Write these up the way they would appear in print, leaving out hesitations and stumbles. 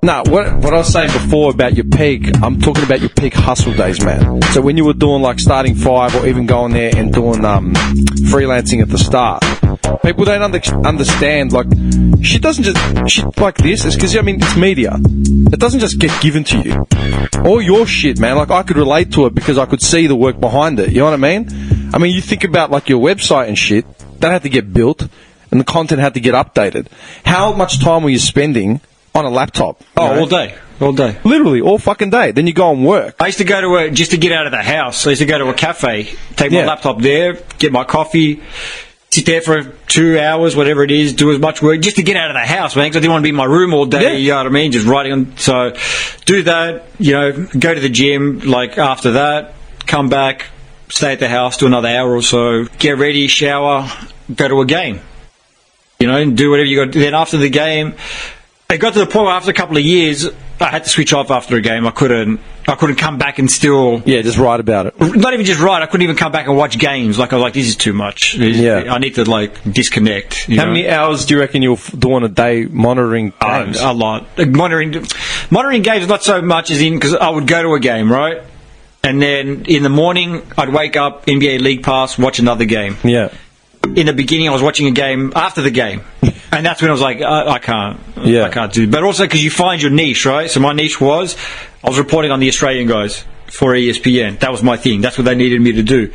No, what I was saying before about your peak, I'm talking about your peak hustle days, man. So when you were doing like starting 5 or even going there and doing freelancing at the start, people don't understand, like, shit like this is because, I mean, it's media. It doesn't just get given to you. All your shit, man, like, I could relate to it because I could see the work behind it. You know what I mean? I mean, you think about like your website and shit, that had to get built and the content had to get updated. How much time were you spending on a laptop? All day. Literally, all fucking day. Then you go and work. I used to go to just to get out of the house. I used to go to a cafe, take my laptop there, get my coffee, sit there for 2 hours, whatever it is, do as much work, just to get out of the house, man, because I didn't want to be in my room all day, you know what I mean, just writing on. So, do that, you know, go to the gym, like, after that, come back, stay at the house, do another hour or so, get ready, shower, go to a game. You know, and do whatever you got to do. Then after the game, it got to the point where after a couple of years, I had to switch off after a game. I couldn't come back and still... Yeah, just write about it. Not even just write. I couldn't even come back and watch games. Like, I was like, this is too much. I need to, like, disconnect. How many hours do you reckon you'll do on a day monitoring games? A lot. Monitoring games, not so much as in... Because I would go to a game, right? And then in the morning, I'd wake up, NBA League Pass, watch another game. Yeah. In the beginning, I was watching a game after the game. And that's when I was like, I can't do it. But also because you find your niche, right? So my niche was, I was reporting on the Australian guys for ESPN. That was my thing. That's what they needed me to do.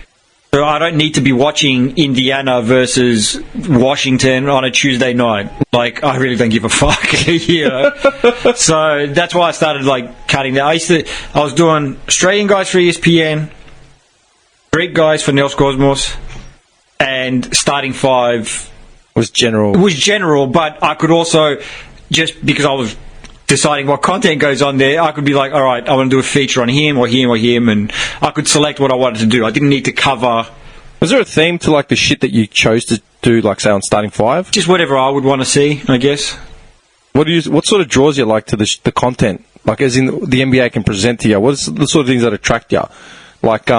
So I don't need to be watching Indiana versus Washington on a Tuesday night. Like, I really don't give a fuck, you know? So that's why I started, like, cutting that. I was doing Australian guys for ESPN, Greek guys for Nels Cosmos, and starting 5 was general. But I could also, just because I was deciding what content goes on there, I could be like, all right, I want to do a feature on him or him or him, and I could select what I wanted to do. I didn't need to cover. Was there a theme to, like, the shit that you chose to do, like, say, on starting 5? Just whatever I would want to see, I guess. What sort of draws you, like, to the content? Like, as in the NBA can present to you? What's the sort of things that attract you? Like,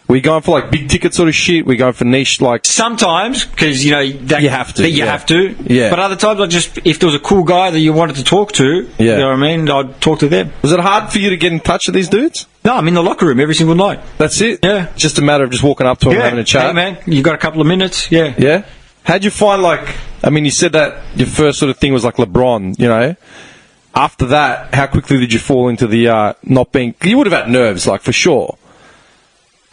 we going for, like, big ticket sort of shit? We going for niche, like... Sometimes, because, you know... you have to. Have to. Yeah. But other times, if there was a cool guy that you wanted to talk to, you know what I mean, I'd talk to them. Was it hard for you to get in touch with these dudes? No, I'm in the locker room every single night. That's it? Yeah. Just a matter of just walking up to them and having a chat? Hey, man, you got a couple of minutes? Yeah. Yeah? How'd you find, like... I mean, you said that your first sort of thing was, like, LeBron, you know? After that, how quickly did you fall into the not being... You would have had nerves, like, for sure.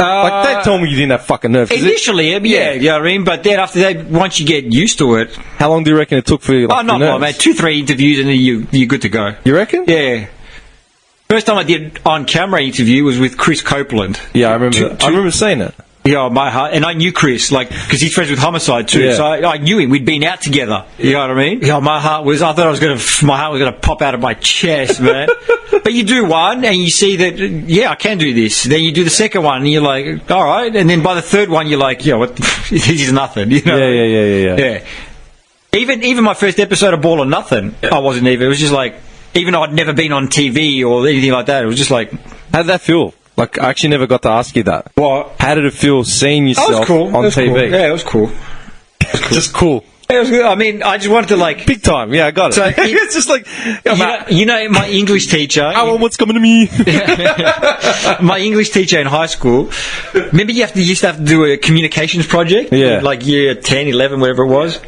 Like, they told me you didn't have fucking nerves. Initially, yeah, you know what I mean? But then after that, once you get used to it... How long do you reckon it took for you, like, not long, mate. 2-3 interviews and then you're good to go. You reckon? Yeah. First time I did on-camera interview was with Chris Copeland. Yeah, I remember seeing it. Yeah, my heart, and I knew Chris, like, because he's friends with Homicide too. Yeah. So I knew him. We'd been out together. You know what I mean? Yeah, my heart was gonna pop out of my chest, man. But you do one, and you see that, I can do this. Then you do the second one, and you're like, all right. And then by the third one, you're like, what? This is nothing. You know? Yeah. Even my first episode of Ball or Nothing, I wasn't even. It was just like, even though I'd never been on TV or anything like that, it was just like, how did that feel? Like, I actually never got to ask you that. What? How did it feel seeing yourself on TV? Cool. Yeah, it was cool. Just cool. Yeah, it was good. I mean, I just wanted to, like... Big time, yeah, I got it. So it's just like... You know, my English teacher... What's coming to me? My English teacher in high school, remember you used to have to do a communications project? Yeah. Like year 10, 11, whatever it was.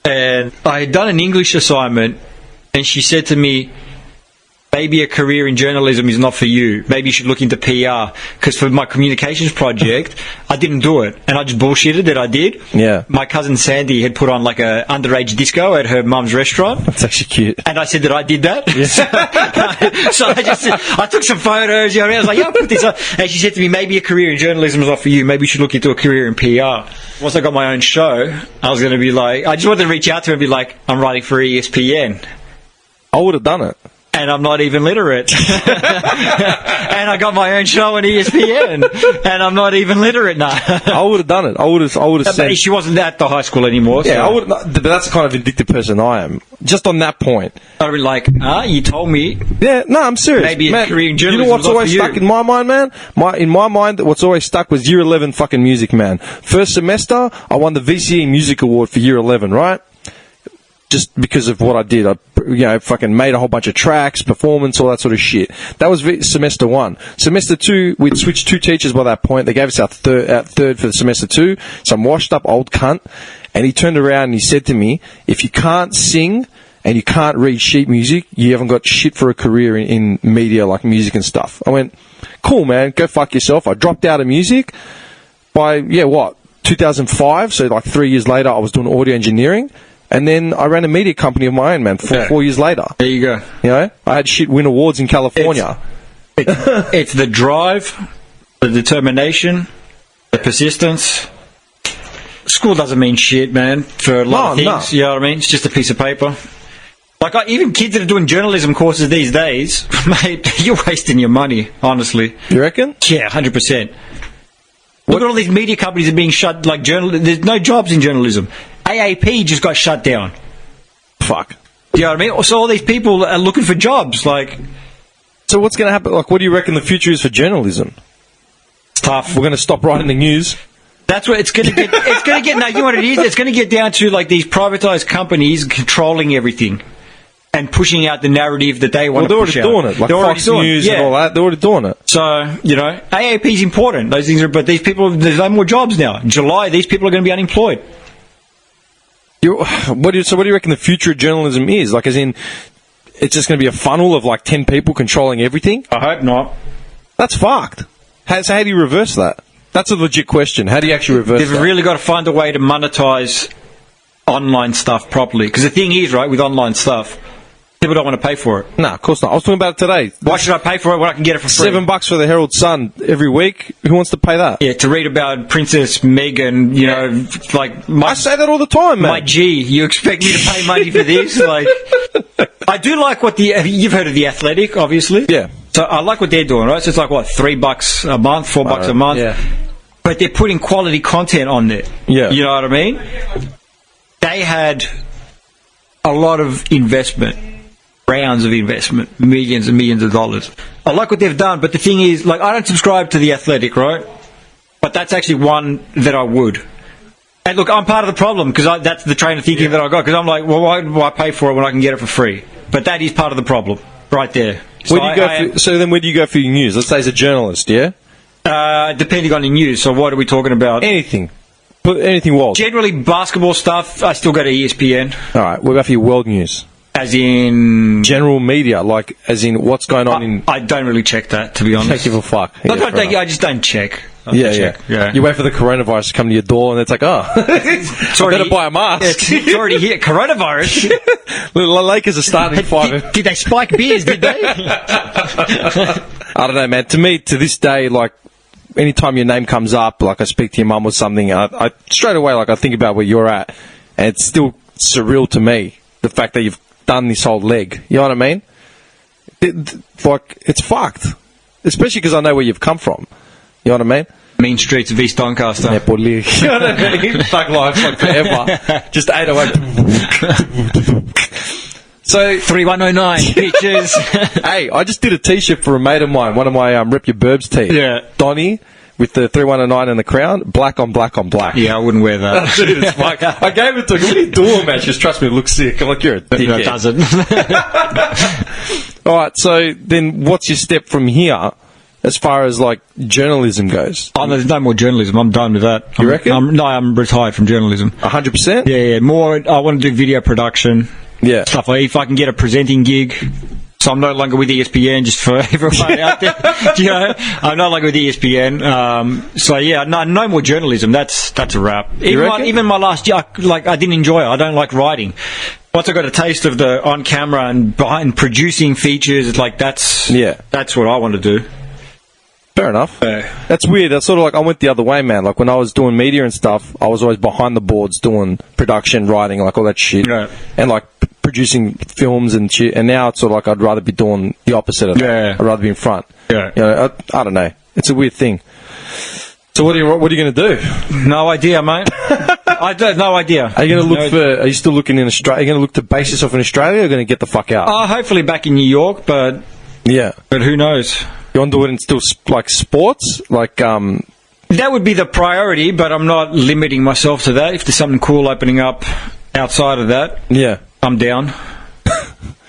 And I had done an English assignment, and she said to me... Maybe a career in journalism is not for you. Maybe you should look into PR. Because for my communications project, I didn't do it. And I just bullshitted that I did. Yeah. My cousin Sandy had put on like a underage disco at her mum's restaurant. That's actually cute. And I said that I did that. Yeah. So I took some photos, you know what I mean? I was like, I'll put this on. And she said to me, maybe a career in journalism is not for you. Maybe you should look into a career in PR. Once I got my own show, I was going to be like, I just wanted to reach out to her and be like, I'm writing for ESPN. I would have done it. and I'm not even literate. And I got my own show on ESPN, and I'm not even literate now. I would have done it. I would have said... She wasn't at the high school anymore. Yeah, so. I would. But that's the kind of vindictive person I am. Just on that point. I'd be like, you told me. Yeah, no, I'm serious. Maybe a career in journalism. You know what's always stuck in my mind, man? In my mind, what's always stuck was Year 11 fucking music, man. First semester, I won the VCE Music Award for Year 11, right? Just because of what I did. I fucking made a whole bunch of tracks, performance, all that sort of shit. That was semester 1. Semester 2, we'd switched 2 teachers by that point. They gave us our third for the semester 2. Some washed up old cunt. And he turned around and he said to me, if you can't sing and you can't read sheet music, you haven't got shit for a career in media like music and stuff. I went, cool, man, go fuck yourself. I dropped out of music by, 2005. So like 3 years later, I was doing audio engineering. And then I ran a media company of my own, man, 4 years later. There you go. I had shit win awards in California. It's the drive, the determination, the persistence. School doesn't mean shit, man, for a lot of things. No. You know what I mean? It's just a piece of paper. Like, even kids that are doing journalism courses these days, mate, you're wasting your money, honestly. You reckon? Yeah, 100%. Look at all these media companies that are being shut, there's no jobs in journalism. AAP just got shut down. Fuck. You know what I mean? So all these people are looking for jobs, So what's going to happen? What do you reckon the future is for journalism? It's tough. We're going to stop writing the news. That's what it's going to get. It's going to get. Now, you know what it is? It's going to get down to these privatized companies controlling everything and pushing out the narrative that they want to push out. They're already doing it. Like Fox News and all that. They're already doing it. So, AAP is important. Those things are. But these people, there's no more jobs now. In July, these people are going to be unemployed. What do you reckon the future of journalism is? As in, it's just going to be a funnel of 10 people controlling everything? I hope not. That's fucked. So how do you reverse that? That's a legit question. How do you actually reverse that? They've really got to find a way to monetize online stuff properly. Because the thing is, right, with online stuff, people don't want to pay for it. No, of course not. I was talking about it today. Why should I pay for it when I can get it for free? $7 for the Herald Sun every week. Who wants to pay that? Yeah, to read about Princess Meghan, I say that all the time, man. My G, you expect me to pay money for this? I do like you've heard of The Athletic, obviously. Yeah. So I like what they're doing, right? So it's $3 a month, $4 a month. Yeah. But they're putting quality content on there. Yeah. You know what I mean? They had a lot of investment. Rounds of investment, millions and millions of dollars. I like what they've done, but the thing is, I don't subscribe to The Athletic, right? But that's actually one that I would. And look, I'm part of the problem, because that's the train of thinking that I got, because I'm like, well, why do I pay for it when I can get it for free? But that is part of the problem, right there. So then where do you go for your news? Let's say as a journalist, yeah? Depending on the news, so what are we talking about? Anything. Anything world. Generally, basketball stuff, I still go to ESPN. Alright, what about for your world news? As in... General media, as in what's going on in... I don't really check that, to be honest. Don't give a fuck. I just don't check. Yeah. You wait for the coronavirus to come to your door and it's like, I better buy a mask. It's already here. Coronavirus? The Lakers are starting 5. Did they spike beers, did they? I don't know, man. To me, to this day, anytime your name comes up, I speak to your mum or something, I straight away, I think about where you're at, and it's still surreal to me, the fact that you've done this whole leg. You know what I mean? It's fucked. Especially because I know where you've come from. You know what I mean? Mean streets of East Doncaster. You know what I mean? Thug life, forever. Just 808. So 3109 bitches. Hey, I just did a t-shirt for a mate of mine, one of my Rep Your Burbs tees. Yeah. Donnie, with the 3109 and the crown, black on black on black. Yeah, I wouldn't wear that. Dude, it's fuck. I gave it to him. What are you doing, man? She just trust me, it looks sick. I'm like, you're a dickhead. No, it doesn't. Alright, so then what's your step from here as far as journalism goes? Oh, there's no more journalism. I'm done with that. You reckon? I'm retired from journalism. 100%? Yeah. More, I want to do video production. Yeah. Stuff if I can get a presenting gig. So I'm no longer with ESPN, just for everyone out there. I'm no longer with ESPN. No more journalism. That's a wrap. Even my last year, I didn't enjoy it. I don't like writing. Once I got a taste of the on camera and behind producing features, it's that's what I want to do. Fair enough. That's weird. That's sort of I went the other way, man. When I was doing media and stuff, I was always behind the boards doing production, writing, all that shit. Right. And producing films and shit, and now it's sort of like I'd rather be doing the opposite of that. Yeah. I'd rather be in front. Yeah. You know, I don't know. It's a weird thing. So what are you going to do? No idea, mate. I don't. No idea. Are you going to look for? Are you still looking in Australia? Are you going to look to base yourself in Australia, or are you going to get the fuck out? Hopefully back in New York, but yeah. But who knows? You want to do it in still like sports, like That would be the priority, but I'm not limiting myself to that. If there's something cool opening up outside of that, yeah, I'm down.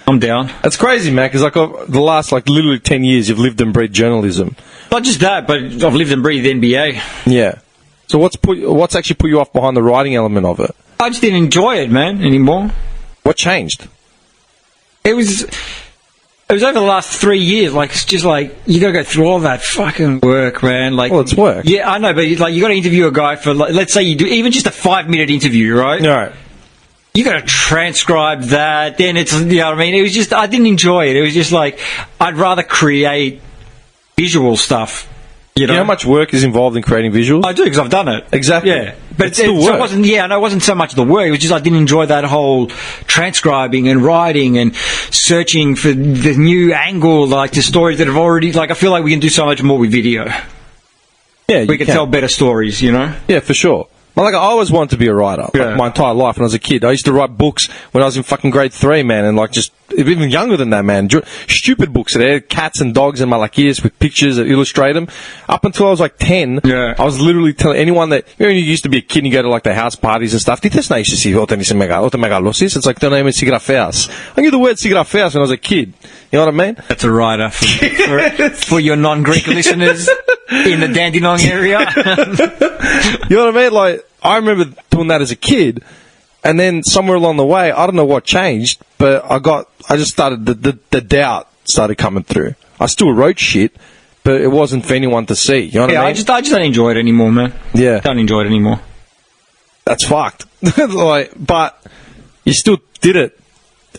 I'm down. That's crazy, man. Because like the last literally 10 years, you've lived and breathed journalism. Not just that, but I've lived and breathed NBA. Yeah. So what's actually put you off behind the writing element of it? I just didn't enjoy it, man, anymore. What changed? It was over the last 3 years. Like, it's just like you got to go through all that fucking work, man. Like, well, it's work. Yeah, I know, but like you got to interview a guy for, like, let's say you do even just a 5-minute interview, right? All right. You got to transcribe that. Then it's, you know what I mean. It was just, I didn't enjoy it. It was just like I'd rather create visual stuff. You know how much work is involved in creating visuals? I do, because I've done it. Exactly. Yeah, but it's still work. So it wasn't. Yeah, no, it wasn't so much the work. It was just I didn't enjoy that whole transcribing and writing and searching for the new angle, like the stories that have already. Like, I feel like we can do so much more with video. Yeah, we can tell better stories. You know. Yeah, for sure. Well, like, I always wanted to be a writer, like, my entire life when I was a kid. I used to write books when I was in fucking grade 3, man, and like just even younger than that, man. Stupid books that had cats and dogs and malachias with pictures that illustrate them. Up until I was like 10, I was literally telling anyone that, you know, you used to be a kid and you go to like the house parties and stuff. It's like, don't name it cigrafeas. I knew the word cigrafeas when I was a kid. You know what I mean? That's a writer for your non-Greek listeners in the Dandenong area. You know what I mean? Like, I remember doing that as a kid, and then somewhere along the way, I don't know what changed, but I just started, the doubt started coming through. I still wrote shit, but it wasn't for anyone to see. You know what I mean? I just don't enjoy it anymore, man. Yeah. Don't enjoy it anymore. That's fucked. Like, but you still did it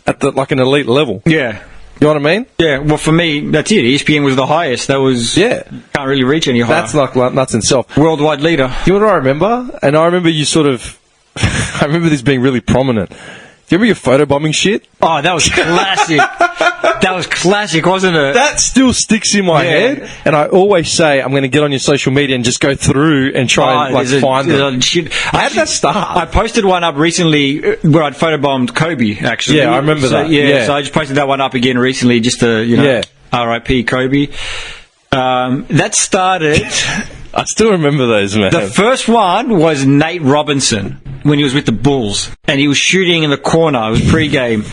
at an elite level. Yeah. You know what I mean? Yeah, well, for me, that's it. ESPN was the highest. That was... Yeah. Can't really reach any higher. That's like nuts in self. Worldwide leader. You know what I remember? And I remember you sort of... I remember this being really prominent. Do you remember your photobombing shit? Oh, that was classic. That was classic, wasn't it? That still sticks in my head. And I always say, I'm going to get on your social media and just go through and try and find it. How did that start? I posted one up recently where I'd photobombed Kobe, actually. Yeah, I remember that. Yeah, so I just posted that one up again recently just to, you know, R.I.P. Kobe. That started... I still remember those, man. The first one was Nate Robinson when he was with the Bulls, and he was shooting in the corner. It was pre-game,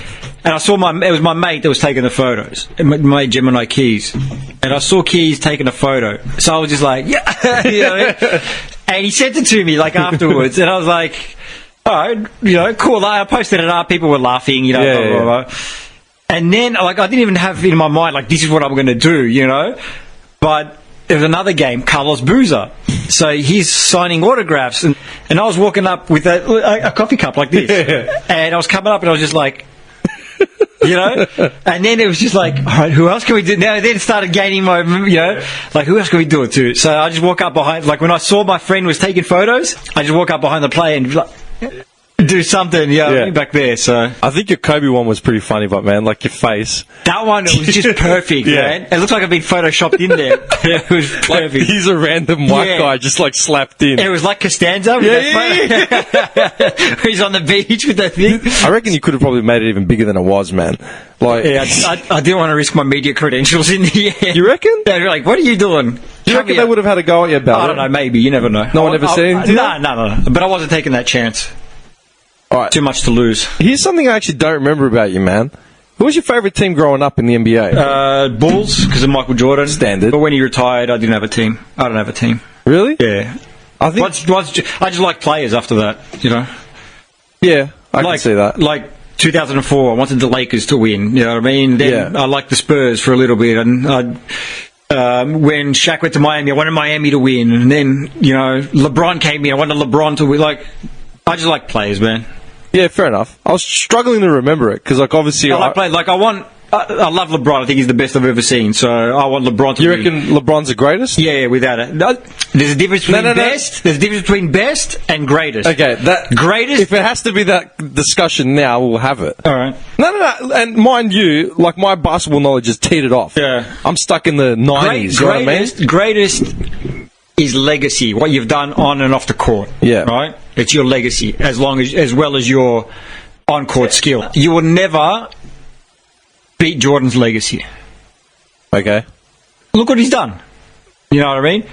and I saw it was my mate that was taking the photos, my mate Gemini Keys, and I saw Keys taking a photo. So I was just like, yeah, you know, and he sent it to me like afterwards, and I was like, all right, you know, cool. I posted it up. People were laughing, you know, blah, blah, blah. And then like I didn't even have in my mind like this is what I'm going to do, you know, but. There was another game, Carlos Boozer. So he's signing autographs. And I was walking up with a coffee cup like this. And I was coming up and I was just like, you know? And then it was just like, all right, who else can we do? Now, then it started gaining my, you know, like, who else can we do it to? So I just walk up behind, like, when I saw my friend was taking photos, I just walk up behind the player and like, do something, back there. So I think your Kobe one was pretty funny, but man, like your face. That one, it was just perfect, man. It looked like I'd been photoshopped in there. It was perfect. Like he's a random white guy just like slapped in. It was like Costanza. With that he's on the beach with that thing. I reckon you could have probably made it even bigger than it was, man. Like, I didn't want to risk my media credentials in the air. You reckon? They were like, what are you doing? Do you reckon they would have had a go at you about it? I don't know, maybe. You never know. No one ever said anything? No. But I wasn't taking that chance. All right. Too much to lose. Here's something I actually don't remember about you, man. Who was your favourite team growing up in the NBA? Bulls, because of Michael Jordan. Standard. But when he retired, I didn't have a team. I don't have a team. Really? Yeah. I think... I just like players after that, you know? Yeah, I can see that. Like 2004, I wanted the Lakers to win, you know what I mean? Then I liked the Spurs for a little bit, and when Shaq went to Miami, I wanted Miami to win, and then, you know, LeBron came in, I wanted LeBron to win. Like, I just like players, man. Yeah, fair enough. I was struggling to remember it because, like, obviously, I want I love LeBron. I think he's the best I've ever seen. So I want LeBron to You win. reckon LeBron's the greatest? Yeah, without it. No, there's a difference between best. There's a difference between best and greatest. Okay, that greatest. If it has to be that discussion now, we'll have it. All right. No. And mind you, like my basketball knowledge is teetered off. Yeah. I'm stuck in the 90s. You know what I mean? Greatest is legacy. What you've done on and off the court. Yeah. Right. It's your legacy, as well as your on-court skill. You will never beat Jordan's legacy. Okay. Look what he's done. You know what I mean?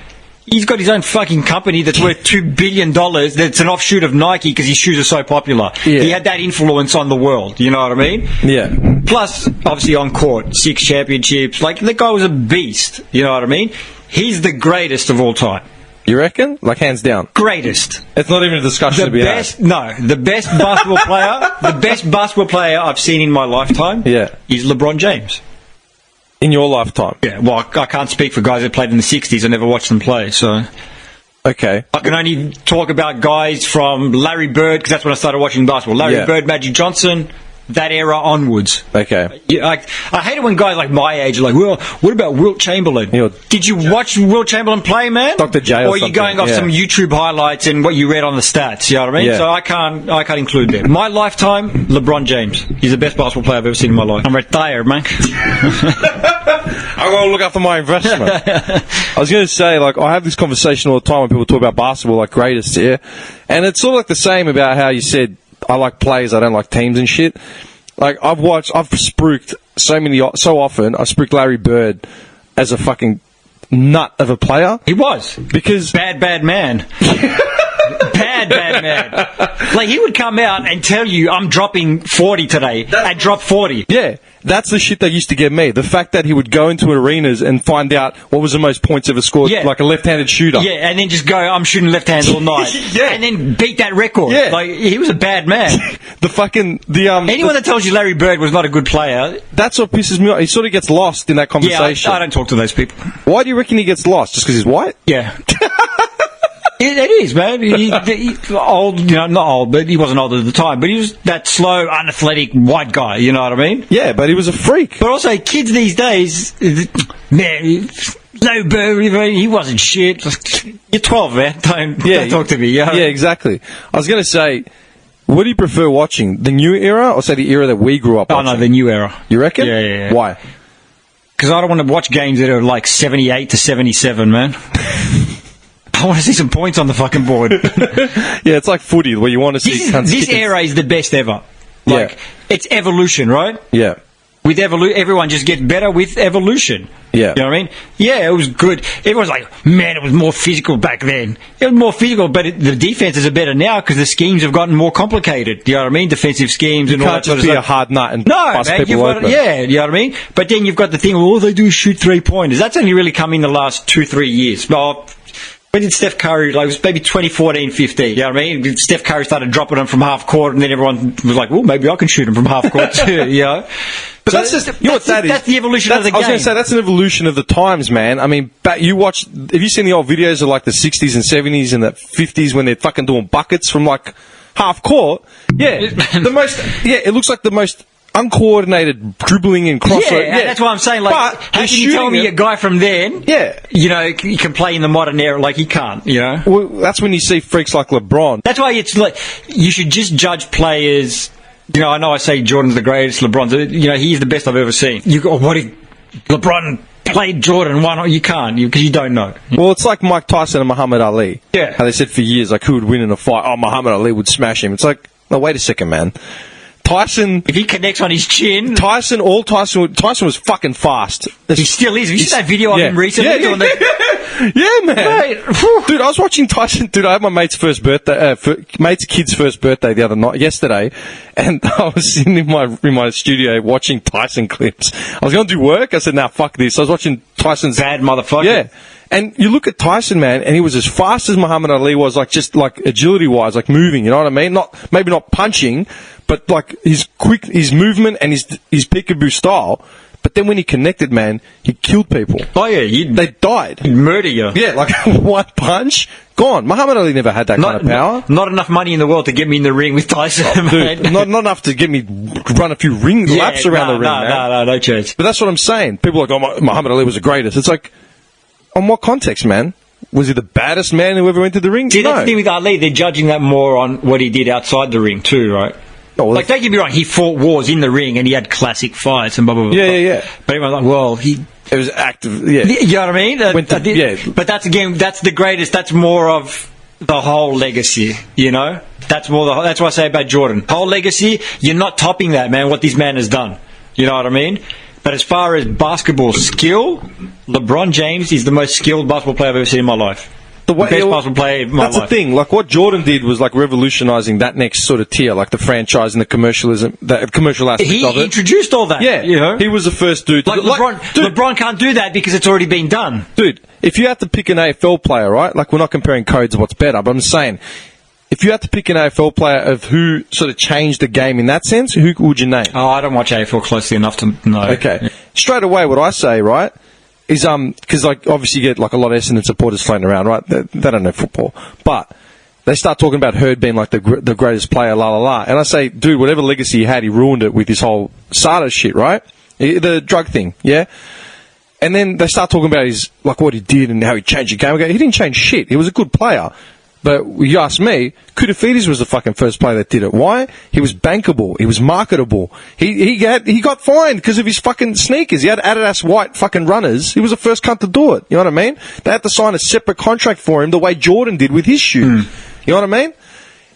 He's got his own fucking company that's worth $2 billion. That's an offshoot of Nike because his shoes are so popular. Yeah. He had that influence on the world. You know what I mean? Yeah. Plus, obviously on court, 6 championships. Like, the guy was a beast. You know what I mean? He's the greatest of all time. You reckon? Like, hands down. Greatest. It's not even a discussion to be had. The best basketball player I've seen in my lifetime is LeBron James. In your lifetime? Yeah, well, I can't speak for guys that played in the 60s. I never watched them play, so... Okay. I can only talk about guys from Larry Bird, because that's when I started watching basketball. Larry Bird, Magic Johnson... that era onwards. Okay. I hate it when guys like my age are like, well, what about Wilt Chamberlain? Did you watch Wilt Chamberlain play, man? Dr. J or are you going off some YouTube highlights and what you read on the stats? You know what I mean? Yeah. So I can't include that. My lifetime, LeBron James. He's the best basketball player I've ever seen in my life. I'm retired, man. I gotta look after my investment. I was going to say, like, I have this conversation all the time when people talk about basketball, like greatest, and it's sort of like the same about how you said I like players, I don't like teams and shit. Like, I've spruiked so often, I spruiked Larry Bird as a fucking nut of a player. He was. Because... Bad man. Bad man. Like, he would come out and tell you, I'm dropping 40 today. I dropped 40. Yeah. That's the shit that used to get me. The fact that he would go into arenas and find out what was the most points ever scored, like a left-handed shooter. Yeah, and then just go, I'm shooting left hands all night. And then beat that record. Yeah. Like, he was a bad man. Anyone that tells you Larry Bird was not a good player... That's what pisses me off. He sort of gets lost in that conversation. Yeah, I don't talk to those people. Why do you reckon he gets lost? Just because he's white? Yeah. It is, man. He old, not old, but he wasn't old at the time. But he was that slow, unathletic white guy. You know what I mean? Yeah, but he was a freak. But also, kids these days, man, Larry Bird, he wasn't shit. You're 12, man. Don't talk to me. You know? Yeah, exactly. I was going to say, what do you prefer watching? The new era, or say the era that we grew up watching? Oh, no, the new era. You reckon? Yeah. Why? Because I don't want to watch games that are like 78 to 77, man. I want to see some points on the fucking board. Yeah, it's like footy, where you want to see... This era is the best ever. Like, it's evolution, right? Yeah. With everyone just gets better with evolution. Yeah. You know what I mean? Yeah, it was good. Everyone's like, man, it was more physical back then. It was more physical, but the defenses are better now because the schemes have gotten more complicated. You know what I mean? Defensive schemes and all that sort of stuff. You can't just be a hard nut and bust people open. Yeah, you know what I mean? But then you've got the thing, all they do is shoot 3-pointers. That's only really come in the last 2-3 years. Well, when did Steph Curry, like, it was maybe 2014-15, you know what I mean? Steph Curry started dropping them from half court, and then everyone was like, well, maybe I can shoot them from half court too, you know? But so that's just, you know what that is? That's the evolution of the game. I was going to say, that's an evolution of the times, man. I mean, have you seen the old videos of like the 60s and 70s and the 50s when they're fucking doing buckets from like half court? Yeah. It looks like the most uncoordinated dribbling and crossover. Yeah, that's what I'm saying. Like, but how can you tell me a guy from then, you know, he can play in the modern era? Like, he can't, you know? Well, that's when you see freaks like LeBron. That's why it's like, you should just judge players. You know, I know I say Jordan's the greatest, LeBron's, you know, he's the best I've ever seen. You go, what if LeBron played Jordan? Why not? You can't, because you don't know. Well, it's like Mike Tyson and Muhammad Ali. Yeah. How they said for years, like, who would win in a fight? Oh, Muhammad Ali would smash him. It's like, no, wait a second, man. Tyson... If he connects on his chin... Tyson was fucking fast. He still is. Have you seen that video of him recently? Yeah, man. Right. Dude, I was watching Tyson... Dude, I had my mate's kid's first birthday yesterday, and I was sitting in my studio watching Tyson clips. I was going to do work. I said, nah, fuck this. I was watching Tyson's... Bad motherfucker. Yeah. And you look at Tyson, man, and he was as fast as Muhammad Ali was, like, just, like, agility-wise, like, moving, you know what I mean? Maybe not punching, but, like, his movement and his peekaboo style. But then when he connected, man, he killed people. Oh, yeah. They died. He'd murder you. Yeah, like one punch, gone. Muhammad Ali never had that kind of power. Not enough money in the world to get me in the ring with Tyson. Dude, not enough to get me run a few laps around the ring, man. No chance. But that's what I'm saying. People are like, oh, Muhammad Ali was the greatest. It's like, on what context, man? Was he the baddest man who ever went to the ring? See, that's the thing with Ali. They're judging that more on what he did outside the ring, too, right? Oh, well, like, don't get me wrong, he fought wars in the ring and he had classic fights and blah, blah, blah. Yeah. But everyone's like, well, it was active, yeah. You know what I mean? Yeah. But that's, again, that's the greatest. That's more of the whole legacy, you know? That's why I say about Jordan. Whole legacy, you're not topping that, man, what this man has done. You know what I mean? But as far as basketball skill, LeBron James is the most skilled basketball player I've ever seen in my life. The best basketball player in my life. That's the thing. Like, what Jordan did was, like, revolutionizing that next sort of tier, like the franchise and the commercial aspect of it. He introduced all that. Yeah. You know? He was the first dude. Like, LeBron can't do that because it's already been done. Dude, if you had to pick an AFL player, right? Like, we're not comparing codes of what's better, but I'm saying, if you had to pick an AFL player of who sort of changed the game in that sense, who would you name? Oh, I don't watch AFL closely enough to know. Okay. Yeah. Straight away, what I say, right, is, because, like, obviously you get, like, a lot of Essendon supporters floating around, right? They don't know football. But they start talking about Hurd being, like, the greatest player, la, la, la. And I say, dude, whatever legacy he had, he ruined it with this whole SADA shit, right? The drug thing, yeah? And then they start talking about his, like, what he did and how he changed the game. I go, he didn't change shit. He was a good player. But you ask me, Koutafidis was the fucking first player that did it. Why? He was bankable. He was marketable. He got fined because of his fucking sneakers. He had Adidas white fucking runners. He was the first cunt to do it. You know what I mean? They had to sign a separate contract for him the way Jordan did with his shoes. You know what I mean?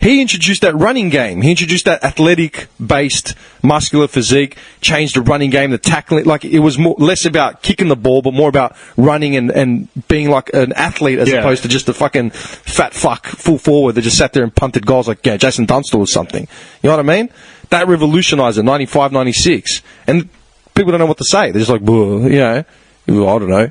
He introduced that running game. He introduced that athletic-based, muscular physique, changed the running game, the tackling. Like, it was less about kicking the ball, but more about running and being like an athlete as opposed to just a fucking fat fuck full forward that just sat there and punted goals like Jason Dunstall or something. You know what I mean? That revolutionized it, 95, 96. And people don't know what to say. They're just like, you know. I don't know.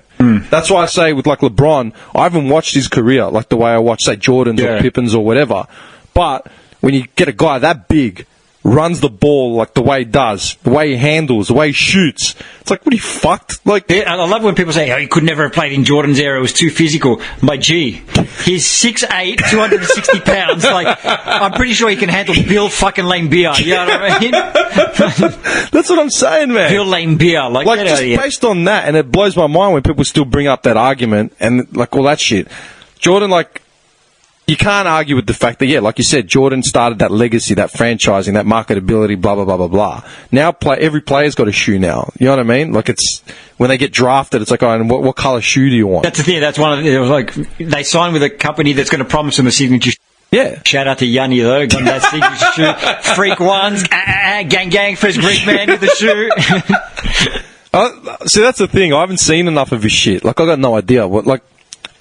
That's why I say with, like, LeBron, I haven't watched his career like the way I watch, say, Jordan's or Pippin's or whatever. But when you get a guy that big, runs the ball like the way he does, the way he handles, the way he shoots, it's like, what, are you fucked? Like, yeah, I love when people say, oh, he could never have played in Jordan's era, it was too physical. My G, he's 6'8", 260 pounds. Like, I'm pretty sure he can handle Bill fucking Lane Beer. You know what I mean? That's what I'm saying, man. Bill Lane Beer. Like just based on that, and it blows my mind when people still bring up that argument and, like, all that shit. Jordan, like, you can't argue with the fact that, yeah, like you said, Jordan started that legacy, that franchising, that marketability, blah, blah, blah, blah, blah. Now every player's got a shoe now. You know what I mean? Like, it's, when they get drafted, it's like, oh, and what colour shoe do you want? That's the thing. That's one of the, it was like, they signed with a company that's going to promise them a signature. Yeah. Shout out to Yanni, though. Got that signature shoe. Freak ones. Gang, first Greek man with the shoe. See, that's the thing. I haven't seen enough of his shit. Like, I got no idea what, like,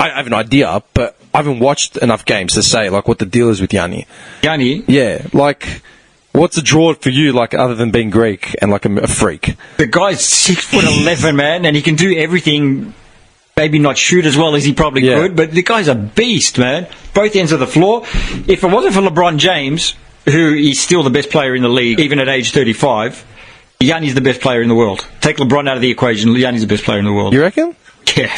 I have an idea, but I haven't watched enough games to say, like, what the deal is with Yanni. Yanni? Yeah, like, what's the draw for you, like, other than being Greek and, like, a freak? The guy's 6'11", man, and he can do everything. Maybe not shoot as well as he probably could, but the guy's a beast, man. Both ends of the floor. If it wasn't for LeBron James, who is still the best player in the league, even at age 35, Yanni's the best player in the world. Take LeBron out of the equation, Yanni's the best player in the world. You reckon? Yeah.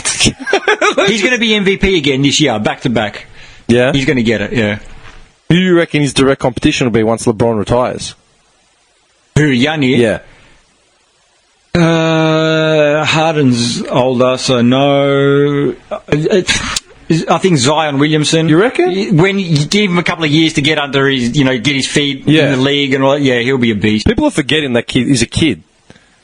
He's going to be MVP again this year, back to back. Yeah? He's going to get it, yeah. Who do you reckon his direct competition will be once LeBron retires? Who, Yanni? Yeah. Harden's older, so no. I think Zion Williamson. You reckon? When you give him a couple of years to get under his, get his feet in the league and all that, he'll be a beast. People are forgetting that kid is a kid.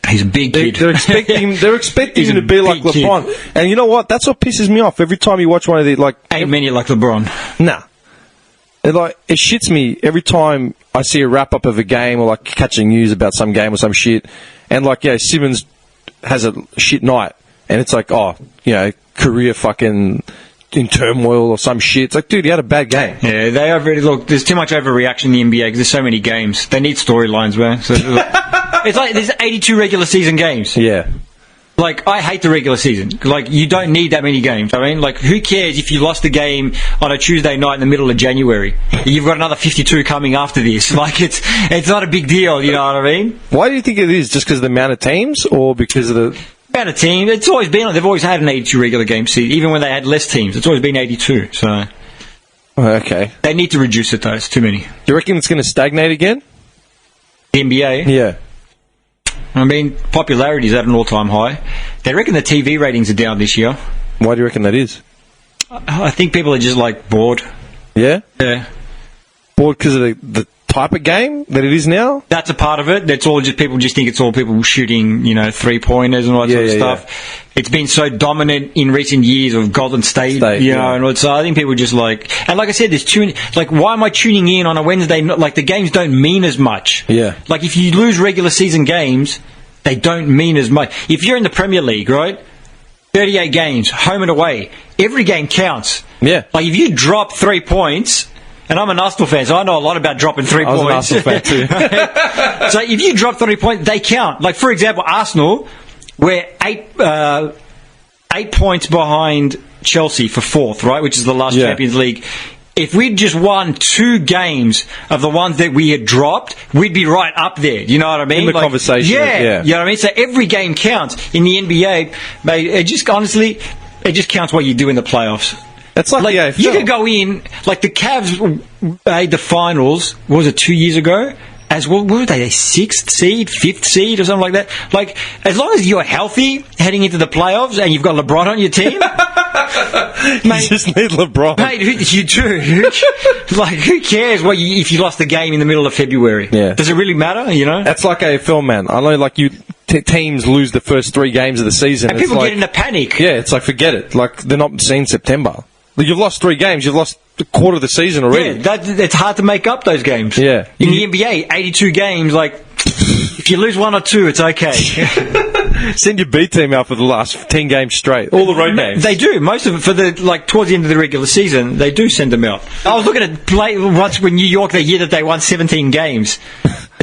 He's a big kid. They're expecting him to be like LeBron. Kid. And you know what? That's what pisses me off. Every time you watch one of these, like... Ain't many like LeBron. Nah. It shits me every time I see a wrap-up of a game or, like, catching news about some game or some shit. And, like, Simmons has a shit night. And it's like, career fucking... in turmoil or some shit. It's like, dude, he had a bad game. Yeah, there's too much overreaction in the NBA because there's so many games. They need storylines, man. So, it's like there's 82 regular season games. Yeah. Like, I hate the regular season. Like, you don't need that many games. I mean, like, who cares if you lost a game on a Tuesday night in the middle of January? You've got another 52 coming after this. Like, it's not a big deal, you know what I mean? Why do you think it is? Just because of the amount of teams, or because of the amount of teams? It's always been, they've always had an 82 regular game season, even when they had less teams. It's always been 82, so... Oh, okay. They need to reduce it, though. It's too many. Do you reckon it's going to stagnate again? The NBA? Yeah. I mean, popularity is at an all-time high. They reckon the TV ratings are down this year. Why do you reckon that is? I think people are just, like, bored. Yeah? Yeah. Bored because of the type of game that it is now? That's a part of it. That's all just people just think it's all people shooting, you know, three-pointers and all that sort of stuff. Yeah. It's been so dominant in recent years of Golden State, you know, and so I think people just like... And like I said, there's like, why am I tuning in on a Wednesday? Like, the games don't mean as much. Yeah. Like, if you lose regular season games, they don't mean as much. If you're in the Premier League, right, 38 games, home and away, every game counts. Yeah. Like, if you drop 3 points... And I'm an Arsenal fan, so I know a lot about dropping 3 points. I was an Arsenal fan too. So if you drop 3 points, they count. Like, for example, Arsenal, we're 8 points behind Chelsea for 4th, right, which is the last Champions League. If we'd just won 2 games of the ones that we had dropped, we'd be right up there. You know what I mean? In the conversation. Yeah. You know what I mean? So every game counts. In the NBA, mate, it just counts what you do in the playoffs. That's like the AFL. You could go in, like the Cavs made the finals, what was it, 2 years ago? As what were they? 6th seed, 5th seed, or something like that? Like, as long as you're healthy heading into the playoffs and you've got LeBron on your team, mate, you just need LeBron. Mate, you do. Like, who cares if you lost the game in the middle of February? Yeah. Does it really matter, you know? That's like AFL, man. I know, like, teams lose the first 3 games of the season. And people get into panic. Yeah, it's like, forget it. Like, they're not seeing September. Like, you've lost 3 games. You've lost a quarter of the season already. Yeah, it's hard to make up those games. Yeah. In the NBA, 82 games, like, if you lose 1 or 2, it's okay. Send your B team out for the last 10 games straight. All the road games. They do. Most of it, towards the end of the regular season, they do send them out. I was looking at play once with New York the year that they won 17 games.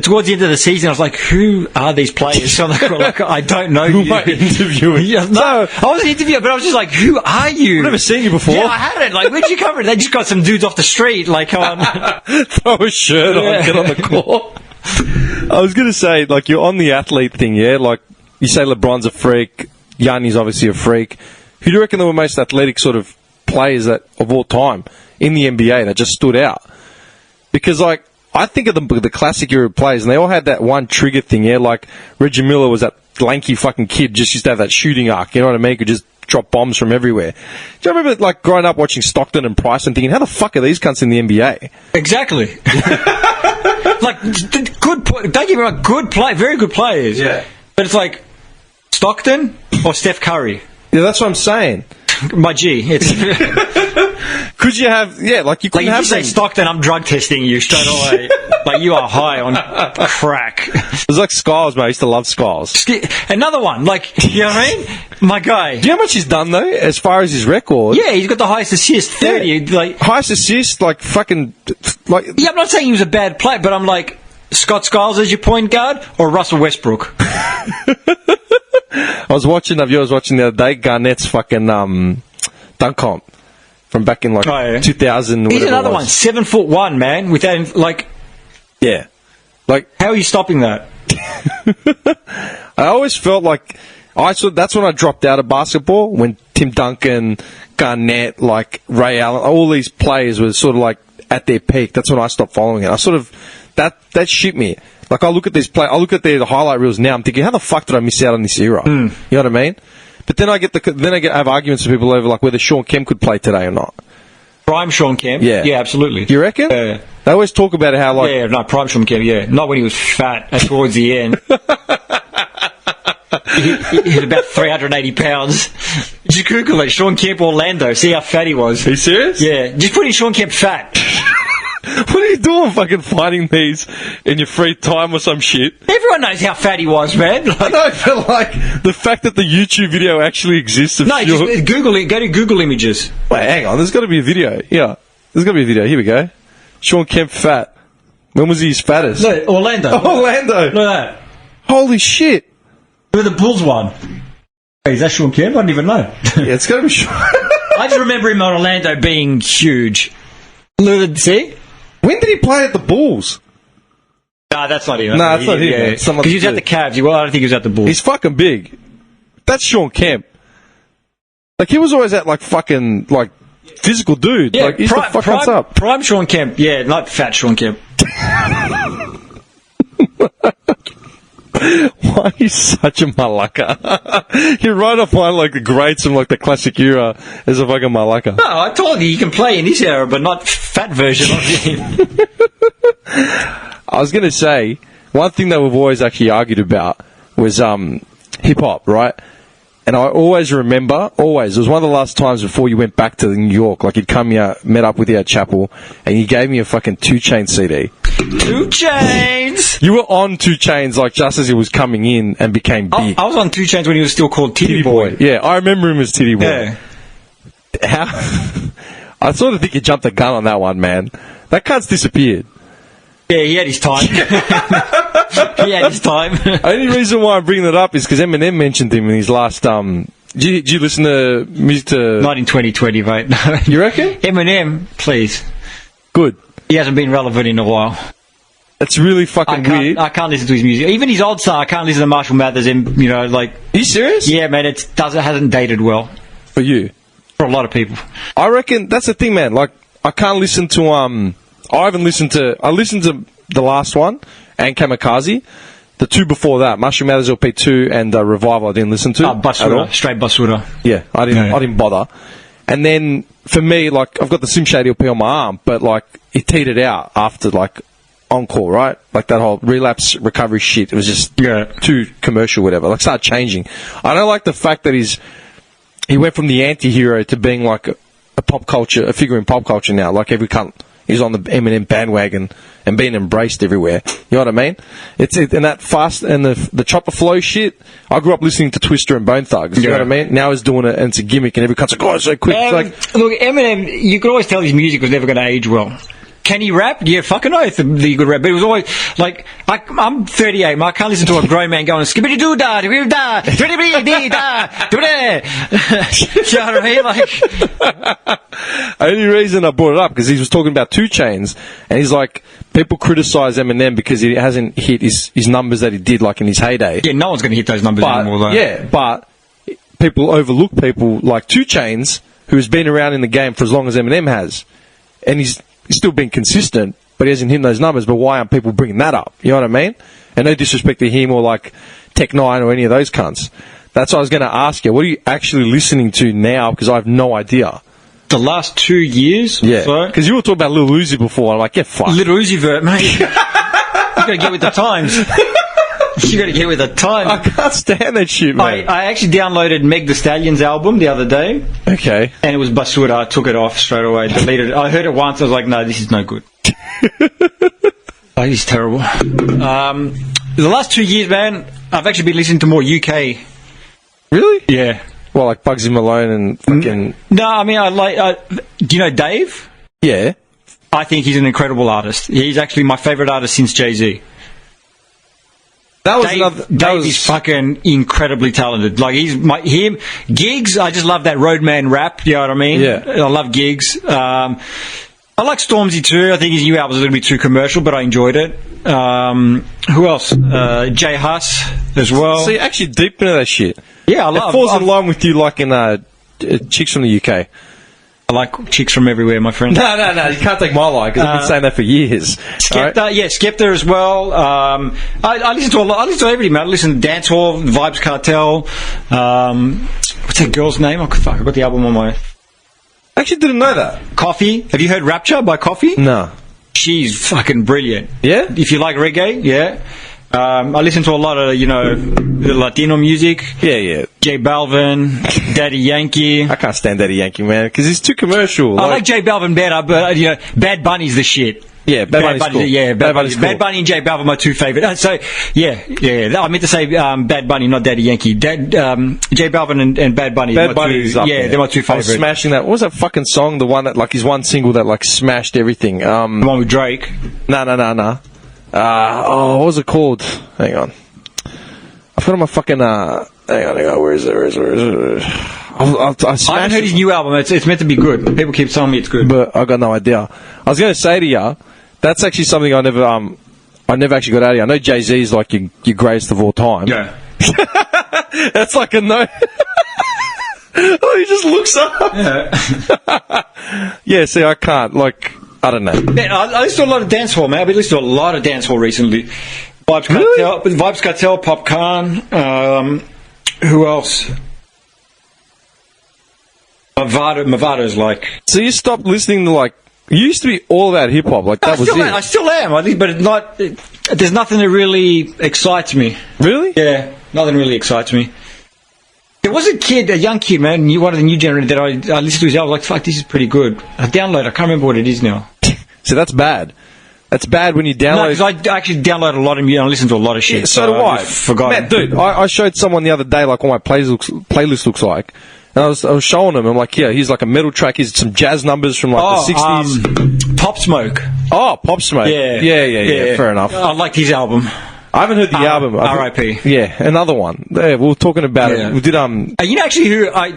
Towards the end of the season, I was like, who are these players? So like, I don't know who am I interviewing? Yeah, no, I wasn't interviewing, but I was just like, who are you? I've never seen you before. Yeah, I hadn't. Like, where'd you come from? They just got some dudes off the street. Like, throw a shirt on, get on the court. I was going to say, like, you're on the athlete thing, yeah? Like, you say LeBron's a freak, Gianni's obviously a freak. Who do you reckon are the most athletic sort of players of all time in the NBA that just stood out? Because, like, I think of the classic era players, and they all had that one trigger thing, yeah? Like, Reggie Miller was that lanky fucking kid, just used to have that shooting arc, you know what I mean? Could just drop bombs from everywhere. Do you remember, like, growing up watching Stockton and Price and thinking, how the fuck are these cunts in the NBA? Exactly. Like, don't get me wrong, very good players. Yeah. But it's like, Stockton or Steph Curry? Yeah, that's what I'm saying. My G, it's... Could you have... Yeah, like, you couldn't have... If you say Stockton, I'm drug testing you straight away. Like, you are high on crack. It was like Skiles, mate. I used to love Skiles. Another one. Like, you know what I mean? My guy. Do you know how much he's done, though, as far as his record? Yeah, he's got the highest assist, 30. Yeah. Like, highest assist, like, fucking... Like, yeah, I'm not saying he was a bad player, but I'm like, Scott Skiles as your point guard or Russell Westbrook? I was watching the other day, Garnett's fucking dunk comp from back in, like, 2000. He's another one, 7'1", man, without, like... Yeah. Like... How are you stopping that? I always felt like... that's when I dropped out of basketball, when Tim Duncan, Garnett, like, Ray Allen, all these players were sort of, like, at their peak. That's when I stopped following it. I sort of... That shit me. Like, I look at their highlight reels now, I'm thinking, how the fuck did I miss out on this era? You know what I mean? But then I have arguments with people over, like, whether Sean Kemp could play today or not. Prime Sean Kemp? Yeah. Yeah, absolutely. You reckon? Yeah. They always talk about how, like... Yeah, no, Prime Sean Kemp, yeah. Not when he was fat towards the end. he hit about 380 pounds. Just Google it, Sean Kemp Orlando, see how fat he was. Are you serious? Yeah, just put in Sean Kemp fat. What are you doing fucking finding these in your free time or some shit? Everyone knows how fat he was, man. I know, but like, the fact that the YouTube video actually exists of just Google it, go to Google Images. Wait, hang on, there's got to be a video. Yeah, there's got to be a video. Here we go. Sean Kemp fat. When was he his fattest? No, Orlando. Orlando. Look at that. Holy shit. Look at the Bulls one. Is that Sean Kemp? I didn't even know. Yeah, it's got to be Sean. I just remember him in Orlando being huge. See? When did he play at the Bulls? Nah, that's not him. Nah, that's not him. Because he was at the Cavs. Well, I don't think he was at the Bulls. He's fucking big. That's Sean Kemp. Like, he was always that, like, fucking, like, physical dude. Yeah, like, he used to fuck us up. Prime Sean Kemp. Yeah, not fat Sean Kemp. Why are you such a malaka? You're right off one like the greats from like the classic era as a fucking malaka. No, I told you can play in this era, but not fat version of him. I was going to say, one thing that we've always actually argued about was hip-hop, right? And I always remember, it was one of the last times before you went back to New York, like you'd come here, met up with you at Chapel, and you gave me a fucking 2 Chainz CD. 2 Chainz! You were on 2 Chainz like just as he was coming in and became big. I was on 2 Chainz when he was still called Titty Boy. Yeah, I remember him as Titty Boy. Yeah. I sort of think you jumped the gun on that one, man. That cunt's disappeared. Yeah, he had his time. He had his time. Only reason why I'm bringing that up is because Eminem mentioned him in his last. Did you listen to music to? Not in 2020, mate. No. You reckon? Eminem, please. Good. He hasn't been relevant in a while. It's really fucking weird. I can't listen to his music. Even his old song, I can't listen to Marshall Mathers. And Are you serious? Yeah, man. It hasn't dated well. For you? For a lot of people. I reckon that's the thing, man. Like, I can't listen to I listened to the last one and Kamikaze. The 2 before that, Marshall Mathers LP2 and Revival, I didn't listen to. Basura, straight Basura. Yeah, I didn't bother. And then for me, like, I've got the Slim Shady LP on my arm, but like it teetered out after like Encore, right? Like that whole relapse recovery shit. It was just too commercial, whatever. Like, started changing. I don't like the fact that he went from the anti-hero to being like a figure in pop culture now. Like every cunt. He's on the Eminem bandwagon and being embraced everywhere. You know what I mean? And that fast and the chopper flow shit. I grew up listening to Twister and Bone Thugs. You know what I mean? Now he's doing it and it's a gimmick and every cunt's like, oh, it's so quick. Look, Eminem, you could always tell his music was never going to age well. Can he rap? Yeah, fucking oath that he could rap. But it was always, like, I'm 38, man. I can't listen to a grown man going, skibbity-doo-da, da-da, da-da, you know what I mean? Like... Only reason I brought it up, because he was talking about 2 Chainz, and he's like, people criticise Eminem because he hasn't hit his numbers that he did, like, in his heyday. Yeah, no one's going to hit those numbers anymore, though. Yeah, but people overlook people like 2 Chainz, who's been around in the game for as long as Eminem has. And he's still been consistent, but he hasn't hit those numbers. But why aren't people bringing that up? You know what I mean? And no disrespect to him or like Tech 9 or any of those cunts. That's what I was going to ask you. What are you actually listening to now? Because I have no idea. The last 2 years? Yeah. Because you were talking about Lil Uzi before. I'm like, yeah, fuck. Lil Uzi Vert, mate. You got to get with the times. You got to get with the time. I can't stand that shit, man. I actually downloaded Meg Thee Stallion's album the other day. Okay. And it was Basura. I took it off straight away, deleted it. I heard it once. I was like, no, this is no good. He's terrible. The last 2 years, man, I've actually been listening to more UK. Really? Yeah. Well, like Bugsy Malone and fucking... No, I mean, I like... do you know Dave? Yeah. I think he's an incredible artist. He's actually my favourite artist since Jay-Z. Dave is fucking incredibly talented. Like, Gigs, I just love that roadman rap, you know what I mean? Yeah. I love Gigs. I like Stormzy too. I think his new album was a little bit too commercial, but I enjoyed it. Who else? Jay Huss as well. So you're actually deep into that shit. Yeah, I love it. It falls in line with you liking chicks from the UK. I like chicks from everywhere, my friend. No, you can't take my lie, because I've been saying that for years. Skepta, right? Yeah, Skepta as well. I listen to a lot. I listen to everything, man. I listen to Dancehall, Vibes Cartel. What's that girl's name? Oh, fuck, I got the album on my... I actually didn't know that. Coffee. Have you heard Rapture by Coffee? No. She's fucking brilliant. Yeah? If you like reggae, yeah. I listen to a lot of, the Latino music. Yeah. J Balvin, Daddy Yankee. I can't stand Daddy Yankee, man, because he's too commercial. I like J Balvin better, but, Bad Bunny's the shit. Yeah, Bad Bunny's cool. Yeah, Bad Bunny's cool. Bad Bunny and J Balvin are my two favourite. So, yeah. I meant to say Bad Bunny, not Daddy Yankee. J Balvin and Bad Bunny. Bad Bunny's up there. They're my two favourites. I was smashing that. What was that fucking song? The one that, like, his one single that, like, smashed everything. The one with Drake. No. What was it called? Hang on. I've got on my fucking Hang on. Where is it? I haven't heard his new album. It's meant to be good. People keep telling me it's good. But I got no idea. I was going to say to you, that's actually something I never actually got out of you. I know Jay-Z's like your greatest of all time. Yeah. That's like a no. Oh, he just looks up. Yeah. Yeah, see, I can't. Like, I don't know. Man, I listen to a lot of dancehall, man. I've been listening to a lot of dancehall recently. Vibes Cartel, Popcorn. Who else? Mavado's like. So you stopped listening to like. You used to be all about hip hop, like that was it. I still am, I think, but it's not. There's nothing that really excites me. Really? Yeah, nothing really excites me. There was a young kid, man, one of the new generation that I listened to his album. I was like, fuck, this is pretty good. I can't remember what it is now. So that's bad. That's bad when you download. No, because I actually download a lot of music and I listen to a lot of shit. Yeah, so do I. Forgot. Man, dude, I showed someone the other day like what my playlist looks like. And I was showing him. I'm like, yeah, here's like a metal track. Here's some jazz numbers from like the 60s. Pop Smoke. Oh, Pop Smoke. Yeah. Fair enough. I liked his album. I haven't heard the album. R.I.P. Yeah, another one. Yeah, we were talking about it. We did You know actually who I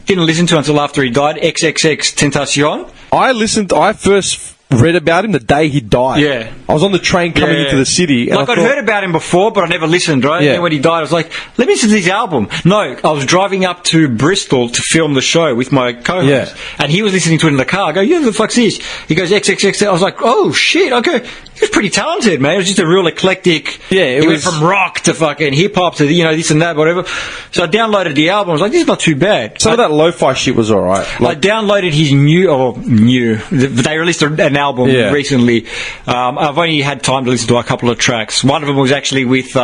didn't listen to until after he died? XXX Tentacion. I first read about him the day he died. Yeah. I was on the train coming into the city. And I'd heard about him before, but I never listened, right? Yeah. And then when he died, I was like, let me listen to his album. No, I was driving up to Bristol to film the show with my co-host. Yeah. And he was listening to it in the car. I go, yeah, the fuck's this? He goes, XXX. I was like, oh, shit, okay. He was pretty talented, man. It was just a real eclectic. Yeah, went from rock to fucking hip-hop to, this and that, whatever. So I downloaded the album. I was like, this is not too bad. Some of that lo-fi shit was alright. I downloaded his new. They released an album recently. I've only had time to listen to a couple of tracks. One of them was actually with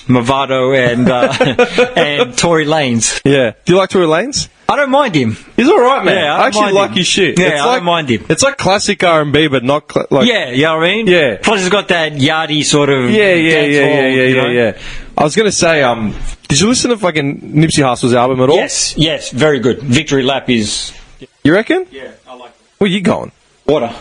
Mavado and Tory Lanez. Yeah. Do you like Tory Lanez? I don't mind him. He's alright, man. Yeah, I actually like his shit. Yeah, I don't mind him. It's like classic R&B, but not like... Yeah, you know what I mean? Yeah. Plus it's got that yardie sort of... Yeah. I was going to say, did you listen to fucking Nipsey Hussle's album at all? Yes, very good. Victory Lap is... You reckon? Yeah, I like it. Where you going? Water.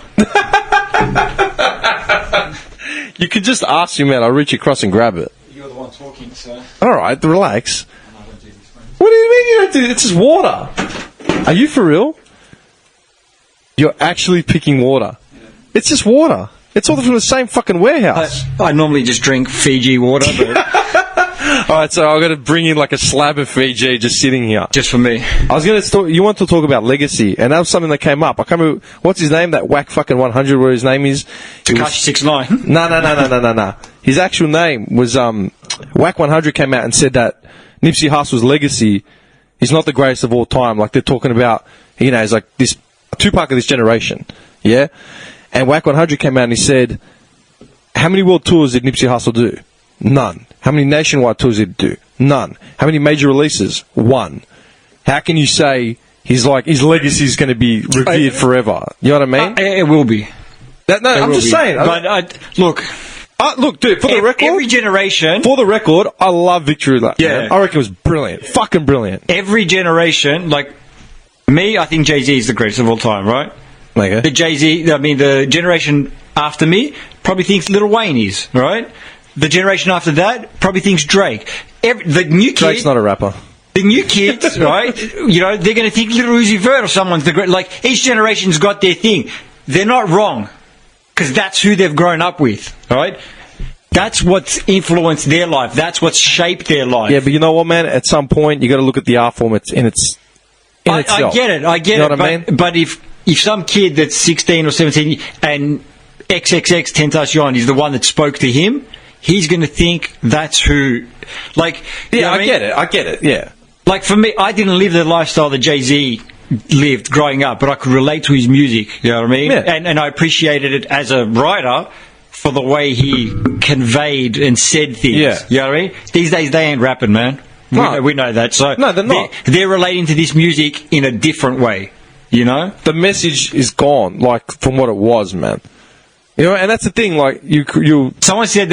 You could just ask you, man. I'll reach across and grab it. You're the one talking, so... Alright, relax. I don't do this, man. What do you mean you don't do it? It's just water. Are you for real? You're actually picking water. Yeah. It's just water. It's all from the same fucking warehouse. I normally just drink Fiji water, but... Alright, so I've got to bring in like a slab of Fiji just sitting here. Just for me. I was going to you want to talk about legacy, and that was something that came up. I can't remember, what's his name? That whack fucking 100, where his name is? Tekashi 6ix9ine. No. His actual name was, Whack 100 came out and said that Nipsey Hussle's legacy is not the greatest of all time. Like they're talking about, he's like this, Tupac of this generation. Yeah? And Whack 100 came out and he said, how many world tours did Nipsey Hussle do? None. How many nationwide tours did he do? None. How many major releases? One. How can you say his legacy is going to be revered forever? You know what I mean? It will be. I'm just saying. But look, dude, for the record, every generation. For the record, I love Victory Lap. Yeah, man. I reckon it was brilliant, fucking brilliant. Every generation, like me, I think Jay-Z is the greatest of all time, right? Okay. The generation after me probably thinks Lil Wayne is, right? The generation after that probably thinks Drake. The new kid, Drake's not a rapper. The new kids, right? They're going to think Lil Uzi Vert or someone's the great. Like each generation's got their thing. They're not wrong because that's who they've grown up with, right? That's what's influenced their life. That's what's shaped their life. Yeah, but you know what, man? At some point, you got to look at the art form in itself. I get it. You know what I mean? But if some kid that's 16 or 17 and XXX Tentacion is the one that spoke to him, he's going to think that's who. Like, yeah, I get it. Yeah. Like for me, I didn't live the lifestyle that Jay-Z lived growing up, but I could relate to his music. You know what I mean? Yeah. And I appreciated it as a writer for the way he conveyed and said things. Yeah. You know what I mean? These days they ain't rapping, man. We know that. So no, they're not. They're relating to this music in a different way. You know? The message is gone, like, from what it was, man. And that's the thing, like, Someone said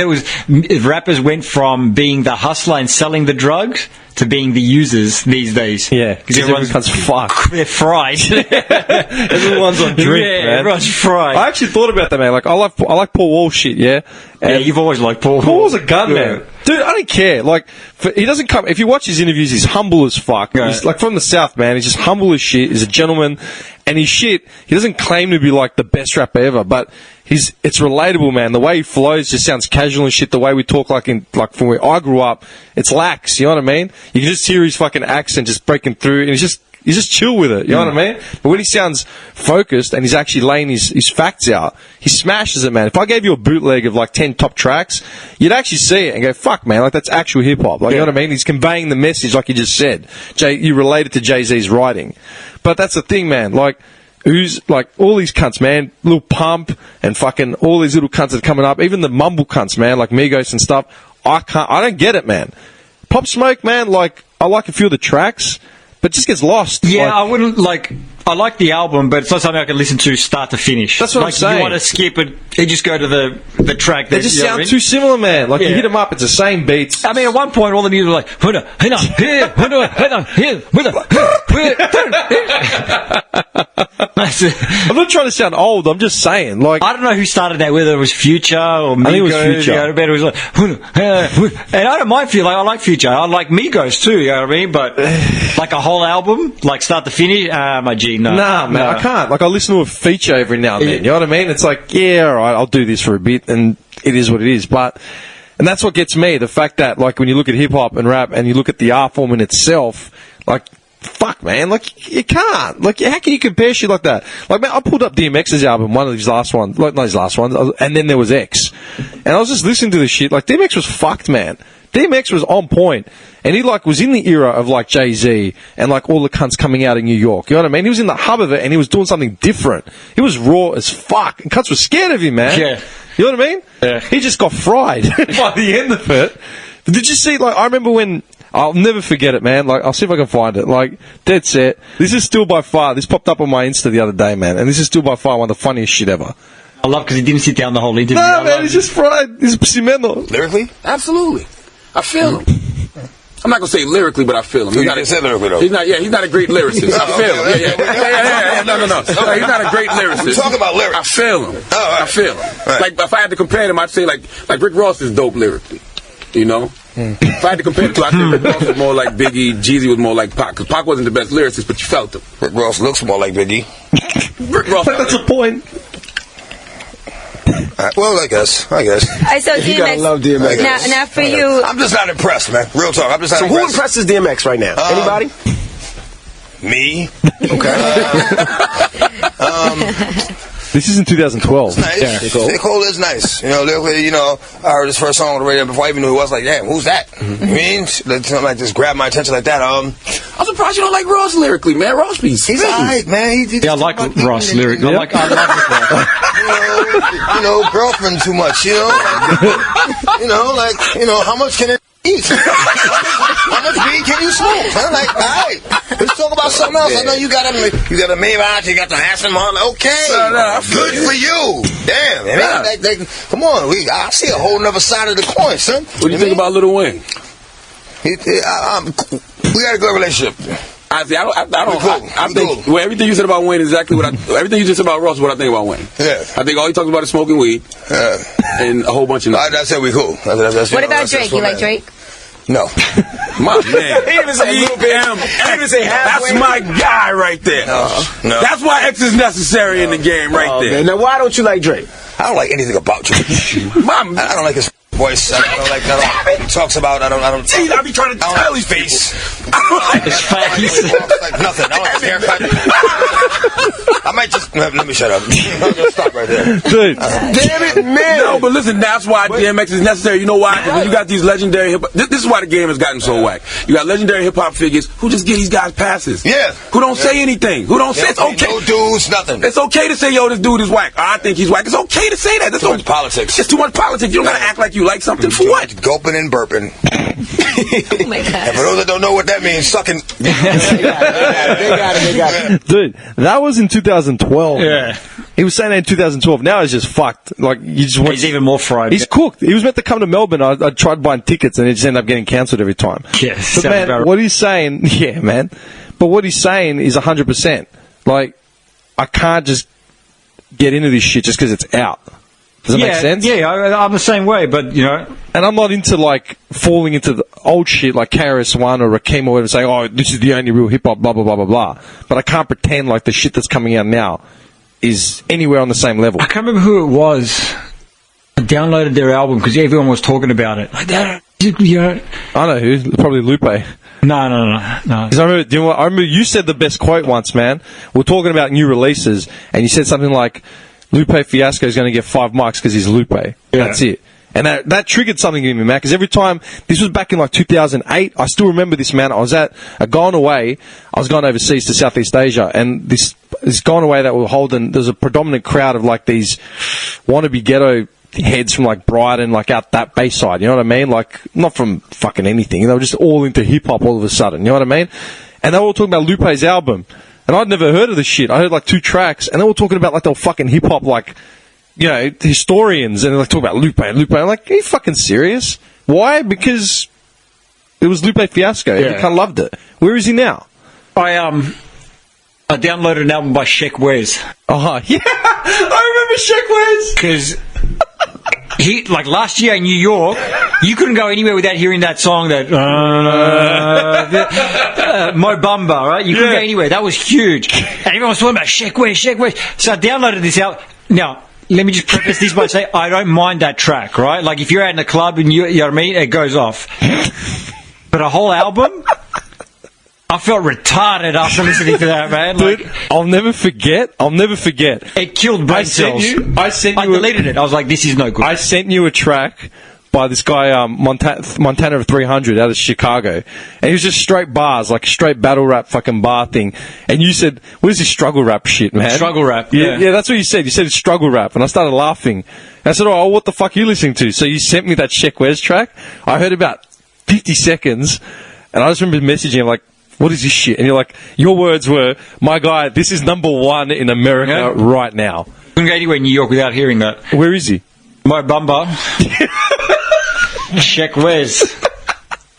rappers went from being the hustler and selling the drugs to being the users these days. Yeah, because everyone's fucked. They're fried. Everyone's on drink, man. Everyone's fried. I actually thought about that, man. Like, I like Paul Wall shit, yeah? And you've always liked Paul Wall. Paul Wall's a gun, man. Dude, I don't care. Like, he doesn't come... If you watch his interviews, he's humble as fuck. Right. He's, like, from the South, man. He's just humble as shit. He's a gentleman. And his shit, he doesn't claim to be, like, the best rapper ever, but it's relatable, man. The way he flows just sounds casual and shit. The way we talk, from where I grew up, it's lax, you know what I mean? You can just hear his fucking accent just breaking through, and he's just chill with it, you know what I mean? But when he sounds focused and he's actually laying his facts out, he smashes it, man. If I gave you a bootleg of like 10 top tracks, you'd actually see it and go, fuck, man, like that's actual hip-hop. Like, you know what I mean? He's conveying the message like you just said. You relate it to Jay-Z's writing. But that's the thing, man. Like, who's, like, all these cunts, man, Lil Pump and fucking all these little cunts that are coming up, even the mumble cunts, man, like Migos and stuff, I don't get it, man. Pop Smoke, man, like, I like a few of the tracks, but it just gets lost. Yeah, like, I wouldn't, like... I like the album, but it's not something I can listen to start to finish. That's what I'm saying. Like, you want to skip it, you just go to the track. They just sound too similar, man. Like, you hit them up, it's the same beats. I mean, at one point, all the music was like... I'm not trying to sound old, I'm just saying. Like, I don't know who started that, whether it was Future or Migos. I think it was Future. You know, but it was like... And I don't mind Future, I like Future. I like Migos too, you know what I mean? But, like, a whole album, like, start to finish, my G, no. Nah, man, I can't. Like, I listen to a feature every now and then, you know what I mean? It's like, yeah, alright, I'll do this for a bit, and it is what it is. But, and that's what gets me, the fact that, like, when you look at hip-hop and rap, and you look at the art form in itself, like, fuck, man, like, you can't. Like, how can you compare shit like that? Like, man, I pulled up DMX's album, one of his last ones, like, not his last one, and then there was X. And I was just listening to this shit, like, DMX was fucked, man. DMX was on point, and he like was in the era of like Jay-Z and like all the cunts coming out of New York. You know what I mean? He was in the hub of it, and he was doing something different. He was raw as fuck, and cunts were scared of him, man. Yeah. You know what I mean? Yeah. He just got fried by the end of it. But did you see? Like, I remember when. I'll never forget it, man. Like, I'll see if I can find it. Like, dead set. This is still by far. This popped up on my Insta the other day, man, and this is still by far one of the funniest shit ever. I love because he didn't sit down the whole interview. No, man, he's just fried. He's cimento. Lyrically? Absolutely. I feel him. I'm not gonna say lyrically, but I feel him. You didn't say lyrically, though. He's not a great lyricist. I feel him. Yeah. No. No, he's not a great lyricist. We're talking about lyrics. I feel him. Oh, all right. I feel him. Right. Like, if I had to compare them, I'd say like Rick Ross is dope lyrically. You know? If I had to compare the two, I think Rick Ross was more like Biggie, Jeezy was more like Pac. Because Pac wasn't the best lyricist, but you felt him. Rick Ross looks more like Biggie. Rick Ross. That's the point. Well, I guess. So You gotta love DMX. Now for you, I'm just not impressed, man. Real talk. I'm just not So who impressed. impresses DMX right now? Anybody? Me. Okay. This is in 2012. Nice. Yeah. J. Cole is nice. You know, lyrically, I heard his first song on the radio before I even knew who it was. Like, damn, who's that? Mm-hmm. You mean? Something like just grabbed my attention like that. I'm surprised you don't like Ross lyrically, man. Ross be He's spitting. alright, man. Yeah, I like Ross lyrics. I like Rick Ross. Girlfriend too much, how much can it eat? How much weed can you smoke? I'm like, alright, let's talk about something else. I know you got a Maybach, you got the Aston Martin. Okay, good for you. Damn, man. Come on, I see a whole nother side of the coin, son. What do you think about Lil Wayne? We got a good relationship. I think everything you said about Wayne is exactly everything you just said about Ross is what I think about Wayne. Yeah. I think all he talks about is smoking weed. And a whole bunch of nothing. I said we cool. what about Drake? You like Drake? No. My man. He even say a little bit. He even say halfway. That's my guy right there. No. That's why X is necessary in the game right there. Man. Now, why don't you like Drake? I don't like anything about Drake. I don't like his voice. He talks about. I don't. See, I be trying to tell his face. His face. Like nothing. I don't like his haircut. I might just let me shut up. I'm gonna stop right there, Dude. Damn it, man. No, but listen, that's why DMX is necessary. You know why? Because when you got these legendary hip hop, this is why the game has gotten so whack. You got legendary hip hop figures who just give these guys passes. Yeah. Who don't say anything. Who don't say it's okay. No dudes, nothing. It's okay to say, yo, this dude is whack. I think he's whack. It's okay to say that. That's Too much politics. It's too much politics. You don't gotta act like you like something for what? Gulping and burping. Oh my God. And for those that don't know what that means, sucking. They got it. Dude, that was in 2012. Yeah. He was saying that in 2012. Now he's just fucked. Like, you just He's even more fried. He's cooked. He was meant to come to Melbourne. I tried buying tickets, and it just ended up getting cancelled every time. Yeah, But man, what he's saying, yeah, man. But what he's saying is 100%. Like, I can't just get into this shit just because it's out. Does that make sense? Yeah, I'm the same way, but, you know. And I'm not into, like, falling into the old shit like KRS-One or Rakim or whatever, saying, oh, this is the only real hip-hop, blah, blah, blah, blah, blah. But I can't pretend like the shit that's coming out now is anywhere on the same level. I can't remember who it was. I downloaded their album because everyone was talking about it. Like that, you know. I know who. Probably Lupe. No. Because I remember you said the best quote once, man. We're talking about new releases, and you said something like, Lupe Fiasco is going to get 5 mics because he's Lupe. Yeah. That's it. And that triggered something in me, man, because every time, this was back in like 2008, I still remember this, man. I was going away, I was going overseas to Southeast Asia, and this gone away that we were holding, there's a predominant crowd of like these wannabe ghetto heads from like Brighton, like out that Bayside, you know what I mean? Like, not from fucking anything, they were just all into hip-hop all of a sudden, you know what I mean? And they were all talking about Lupe's album. And I'd never heard of this shit. I heard like 2 tracks, and they were talking about like they were fucking hip hop, like, you know, historians, and they're like talking about Lupe. I'm like, are you fucking serious? Why? Because it was Lupe Fiasco. Yeah. You kind of loved it. Where is he now? I downloaded an album by Sheck Wes. Oh yeah, I remember Sheck Wes because he, like last year in New York, you couldn't go anywhere without hearing that song, that Mo Bamba, right? You couldn't go anywhere. That was huge. And everyone was talking about Sheck Wes. So I downloaded this out. Now, let me just preface this by saying I don't mind that track, right? Like if you're out in a club and you know what I mean, it goes off. But a whole album, I felt retarded after listening to that, man. Like, dude, I'll never forget. It killed brain cells. I deleted it. I was like, this is no good. I sent you a track by this guy, Montana of 300 out of Chicago. And he was just straight bars, like straight battle rap fucking bar thing. And you said, what is this struggle rap shit, man? Struggle rap, yeah. Yeah, that's what you said. You said it's struggle rap. And I started laughing. And I said, oh, what the fuck are you listening to? So you sent me that Sheck Wes track. I heard about 50 seconds. And I just remember messaging him like, what is this shit? And you're like, your words were, my guy, this is number 1 in America right now. Couldn't go anywhere in New York without hearing that. Where is he? Mo Bamba. Sheck Wes.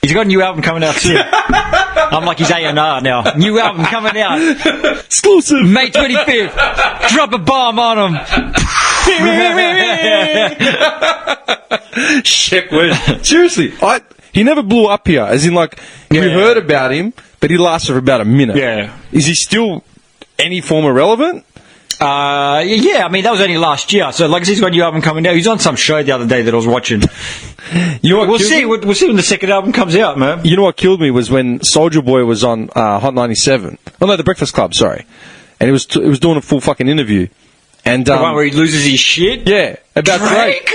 He's got a new album coming out soon. I'm like his A&R now. New album coming out. Exclusive. May 25th. Drop a bomb on him. Sheck Wes. Seriously, he never blew up here. As in, like, we heard about him, but he lasted for about a minute. Yeah. Is he still any form of relevant? Yeah, I mean, that was only last year. So, like I said, he's got a new album coming out. He's on some show the other day that I was watching. We'll see when the second album comes out, man. You know what killed me was when Soulja Boy was on Hot 97. Oh, no, The Breakfast Club, sorry. And it was doing a full fucking interview. And the one where he loses his shit? Yeah. About Drake.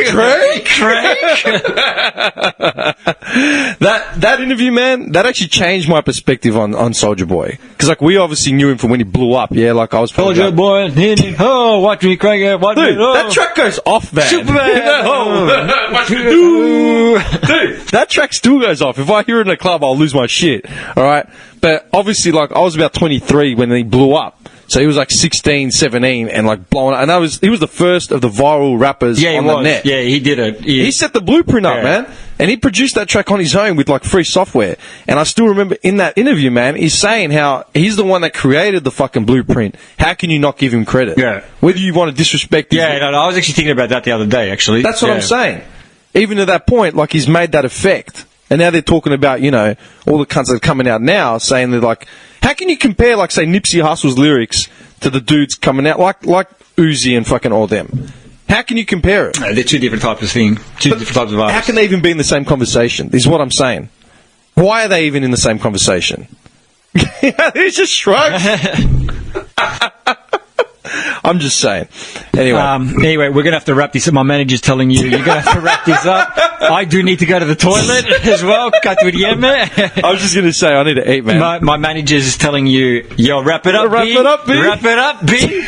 That interview, man, that actually changed my perspective on Soulja Boy. Because, like, we obviously knew him from when he blew up. Yeah, like, I was... Soulja Boy, oh, watch me crank it, watch me... Oh. That track goes off, man. Superman! Watch me do. Dude, that track still goes off. If I hear it in a club, I'll lose my shit. Alright? But, obviously, like, I was about 23 when he blew up. So he was like 16, 17 and like blowing up. And he was the first of the viral rappers on the net. Yeah, he did it. He set the blueprint up, man. And he produced that track on his own with like free software. And I still remember in that interview, man, he's saying how he's the one that created the fucking blueprint. How can you not give him credit? Yeah. Whether you want to disrespect him. Yeah, no, I was actually thinking about that the other day, actually. That's what I'm saying. Even to that point, like he's made that effect. And now they're talking about, you know, all the cunts that are coming out now saying they're like, how can you compare, like, say, Nipsey Hussle's lyrics to the dudes coming out, like Uzi and fucking all them? How can you compare it? No, they're two different types of thing. Two different types of artists. How can they even be in the same conversation? Is what I'm saying. Why are they even in the same conversation? He just shrugs. I'm just saying. Anyway, we're going to have to wrap this up. My manager's telling you, you're going to have to wrap this up. I do need to go to the toilet as well. I was just going to say, I need to eat, man. My manager's telling you, yo, wrap it up, B. Wrap it up, B.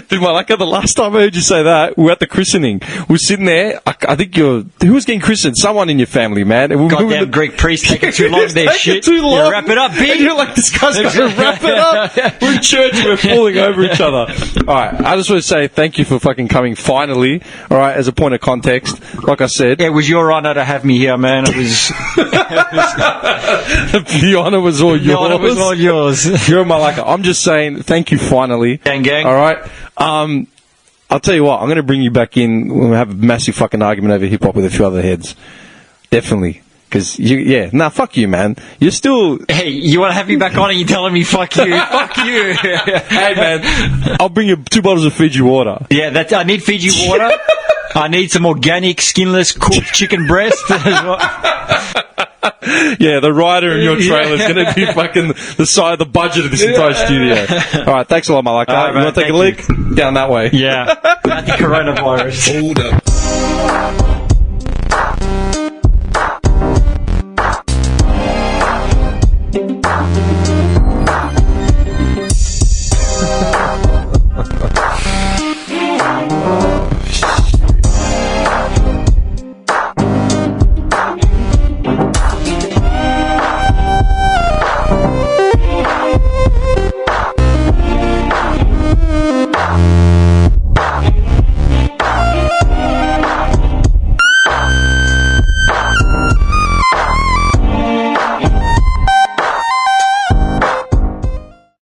Dude, Malaka, the last time I heard you say that, we were at the christening. We're sitting there. I think who was getting christened? Someone in your family, man. And goddamn Greek priest taking too long. Their shit. Too long. Yeah, wrap it up, B. And you're like, this guy's got to wrap it up. We're in church and we're falling over each other. Alright, I just want to say thank you for fucking coming finally. Alright, as a point of context, like I said. It was your honour to have me here, man. It was... The honour was all yours. The honour was all yours. You're Malaka. I'm just saying thank you finally. Gang, gang. Alright. I'll tell you what, I'm going to bring you back in. We'll have a massive fucking argument over hip hop with a few other heads. Definitely. Because, fuck you, man. You're still... Hey, you want to have me back on and you're telling me fuck you? Fuck you. Hey, man, I'll bring you 2 bottles of Fiji water. Yeah, I need Fiji water. I need some organic, skinless, cooked chicken breast as well. Yeah, the rider in your trailer is going to be fucking the budget of this entire studio. All right, thanks a lot, Malaka. You want to take a leak? Down that way. Yeah. Anti-coronavirus. Hold up.